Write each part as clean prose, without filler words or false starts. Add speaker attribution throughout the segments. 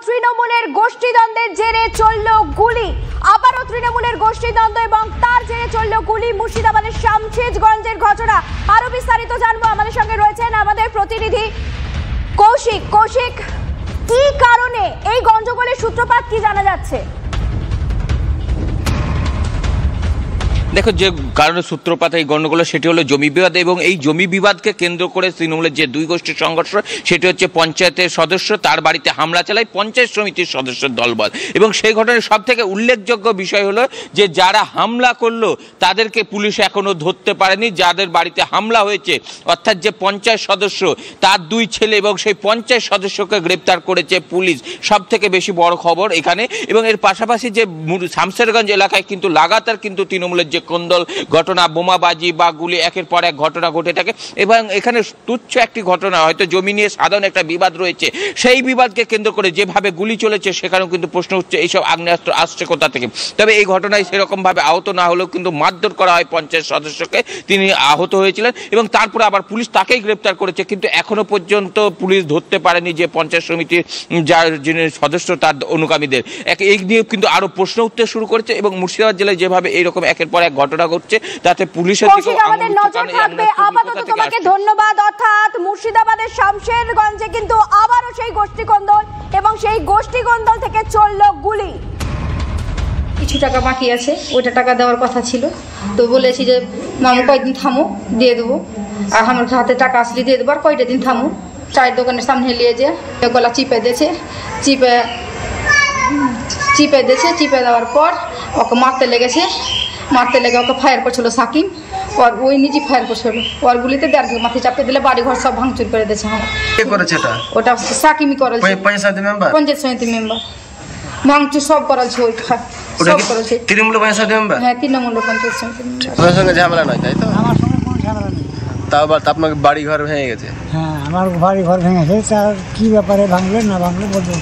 Speaker 1: তৃণমূলের গোষ্ঠীদ্বন্দ্বের জেরে চলল গুলি। আবারও তৃণমূলের গোষ্ঠীদ্বন্দ্ব এবং তার জেরে চলল গুলি। মুর্শিদাবাদের শামশেরগঞ্জের ঘটনা আরো বিস্তারিত জানবো। আমাদের সঙ্গে রয়েছেন আমাদের প্রতিনিধি কৌশিক। কৌশিক, কি কারণে এই গন্ডগোলের সূত্রপাত কি জানা যাচ্ছে?
Speaker 2: দেখো, যে কারণে সূত্রপাত এই গণ্ডগোল সেটি হলো জমি বিবাদ, এবং এই জমি বিবাদকে কেন্দ্র করে তৃণমূলের যে দুই গোষ্ঠীর সংঘর্ষ সেটি হচ্ছে পঞ্চায়েতের সদস্য তার বাড়িতে হামলা চালায় পঞ্চায়েত সমিতির সদস্যের দলবল। এবং সেই ঘটনার সব থেকে উল্লেখযোগ্য বিষয় হলো যে যারা হামলা করলো তাদেরকে পুলিশ এখনো ধরতে পারেনি। যাদের বাড়িতে হামলা হয়েছে অর্থাৎ যে পঞ্চায়েত সদস্য তার দুই ছেলে এবং সেই পঞ্চায়েত সদস্যকে গ্রেপ্তার করেছে পুলিশ। সব থেকে বেশি বড় খবর এখানে। এবং এর পাশাপাশি যে শামশেরগঞ্জ এলাকায় কিন্তু লাগাতার কিন্তু তৃণমূলের যে কোন্দল ঘটনা, বোমাবাজি বা গুলি, একের পর এক ঘটনা ঘটে থাকে। এবং এখানে তুচ্ছ একটি ঘটনা, হয়তো জমি নিয়ে সাধারণ একটা বিবাদ রয়েছে, সেই বিবাদকে কেন্দ্র করে যেভাবে গুলি চলেছে সেখানেও কিন্তু প্রশ্ন হচ্ছে এইসব আগ্নেয়াস্ত্র আসছে কোথা থেকে। তবে এই ঘটনায় সেরকম ভাবে আহত না হলেও কিন্তু মারধর করা হয় পঞ্চায়েত সদস্যকে, তিনি আহত হয়েছিলেন এবং তারপরে আবার পুলিশ তাকেই গ্রেপ্তার করেছে। কিন্তু এখনো পর্যন্ত পুলিশ ধরতে পারেনি যে পঞ্চায়েত সমিতির যার যিনি সদস্য তার অনুগামীদের। এই নিয়ে কিন্তু আরো প্রশ্ন উঠতে শুরু করেছে। এবং মুর্শিদাবাদ জেলায় যেভাবে এইরকম একের পর এক ঘটনা ঘটছে তাতে পুলিশের দিকেও
Speaker 1: আমাদের নজর থাকবে। আপাতত তোমাকে ধন্যবাদ। অর্থাৎ মুর্শিদাবাদের শামশেরগঞ্জে কিন্তু আবারও সেই গোষ্ঠীকন্দল এবং সেই গোষ্ঠীকন্দল থেকে চলল গুলি।
Speaker 3: কিছু টাকা বাকি আছে, ওইটা টাকা দেওয়ার কথা ছিল, তো বলেছি যে মামু কয়েকদিন থামো, দিয়ে দেবো। আর আমার হাতে টাকা আসলে দিয়ে দেবো, আর কয়টা দিন থামো। চায়ের দোকানের সামনে নিয়ে যে গলা চিপে দিয়েছে, চিপে দেওয়ার পর ওকে মারতে লেগে ওকে ফায়ার করছিল সাকিম। ওর ওই নিজে ফায়ার করছিল, ওর গুলিতে দেড় মাথে চাপতে দিলে বাড়ি ঘর সব ভাঙচুর করে দিয়েছে। ওটা সাকিমই করেছে, পঞ্চায়েত সমিতি মেম্বার। ভাঙচুর সব করেছে, সব করেছে তৃণমূল পঞ্চায়েত মেম্বার। হ্যাঁ, তৃণমূল পঞ্চায়েত সমিতি মেম্বার।
Speaker 4: আপনার সঙ্গে ঝামেলা নয়, তাই তো? আমার সঙ্গে কোনো ঝামেলা নেই। তাও আপনার বাড়ি ঘর ভেঙে গেছে?
Speaker 5: হ্যাঁ, আমার বাড়ি ঘর ভেঙেছে। তার কি ব্যাপারে ভাঙলে না ভাঙলে বলবো।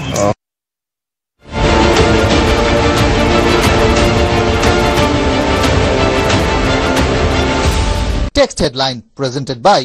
Speaker 6: Text headline presented by